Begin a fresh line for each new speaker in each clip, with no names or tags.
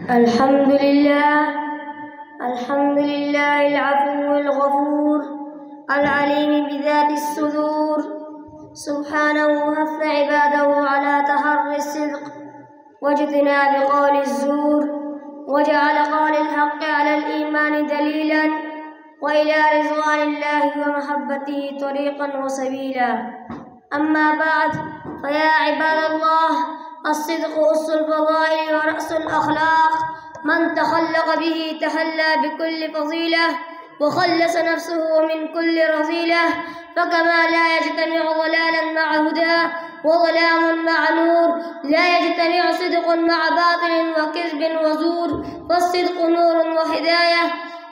الحمد لله العفو الغفور العليم بذات الصدور، سبحانه حث عباده على تحري الصدق واجتناب قول الزور، وجعل قول الحق على الإيمان دليلا وإلى رضوان الله ومحبته طريقا وسبيلا. أما بعد، فيا عباد الله، الصدق أس الفضائل ورأس الأخلاق، من تخلق به تحلى بكل فضيلة وخلص نفسه من كل رذيلة. فكما لا يجتمع ضلالا مع هدى وظلام مع نور، لا يجتمع صدق مع باطل وكذب وزور، فالصدق نور وهداية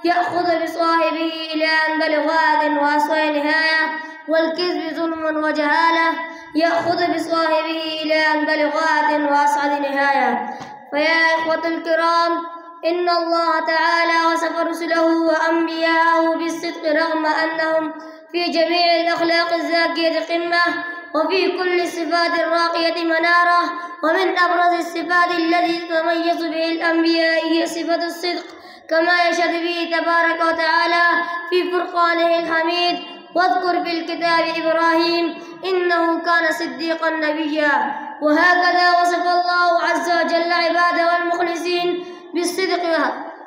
يأخذ بصاحبه إلى أنبل غاد وأسوأ نهاية، والكذب ظلم وجهالة يأخذ بصاحبه إلى أنبل غاد وأسعد نهاية. فيا إخوة الكرام، إن الله تعالى وصف رسله وأنبياءه بالصدق رغم أنهم في جميع الأخلاق الزاكية قمة، وفي كل الصفات الراقية منارة. ومن أبرز الصفات التي تتميز به الأنبياء هي صفة الصدق، كما يشهد به تبارك وتعالى في فرقانه الحميد: واذكر في الكتاب إبراهيم إنه كان صديقا نبيا. وهكذا وصف الله عز وجل عباده المخلصين بالصدق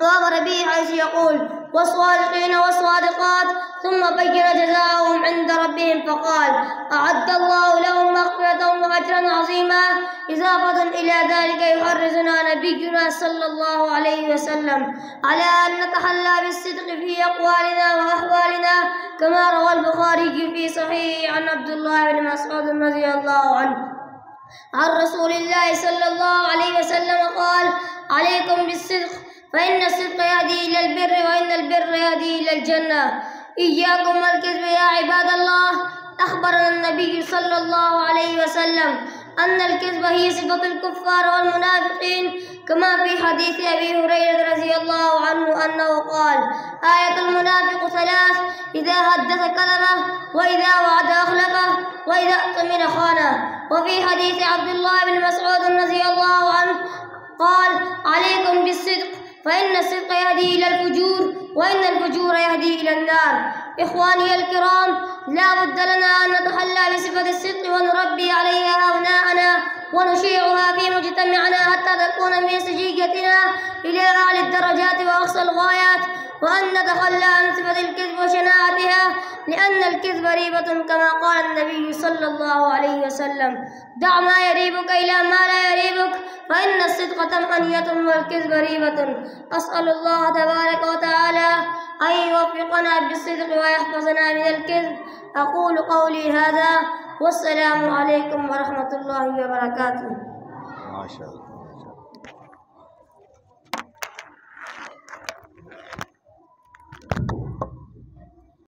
وأمر به حيث يقول: والصادقين والصادقات، ثم بين جزاءهم عند ربهم فقال: أعد الله لهم مغفرة وأجرا عظيما. إضافة إلى ذلك يحرصنا نبينا صلى الله عليه وسلم على أن نتحلى بالصدق في أقوالنا وأحوالنا، كما روى البخاري في صحيحه عن عبد الله بن مسعود رضي الله عنه عن رسول الله صلى الله عليه وسلم قال: عليكم بالصدق، فإن الصدق يهدي إلى البر، وإن البر يهدي إلى الجنة. إياكم والكذب يا عباد الله. أخبرنا النبي صلى الله عليه وسلم أن الكذب هي صفة الكفار والمنافقين، كما في حديث أبي هريرة رضي الله عنه أنه قال: آية المنافق ثلاث: إذا حدث كذبه، وإذا وعد أخلفه، وإذا اؤتمن خانه. وفي حديث عبد الله بن مسعود رضي الله عنه قال: عليكم بالصدق، فإن الصدق يهدي إلى الفجور، وإن الفجور يهدي إلى النار. إخواني الكرام، لا بد لنا أن نتحلى بصفة الصدق ونربي عليها أبناءنا ونشيعها في مجتمعنا حتى تكون من سجيتنا إلى أعلى الدرجات وأقصى الغايات، وأن نتخلى عن صفة الكذب وشناعتها، لأن الكذب ريبة كما قال النبي صلى الله عليه وسلم: دع ما يريبك إلى ما لا يريبك، فإن الصدق طمأنينة والكذب ريبة. أسأل الله تبارك وتعالى أن يوفقنا بالصدق ويحفظنا من الكذب. أقول قولي هذا، والسلام عليكم ورحمة الله وبركاته.
ما شاء الله.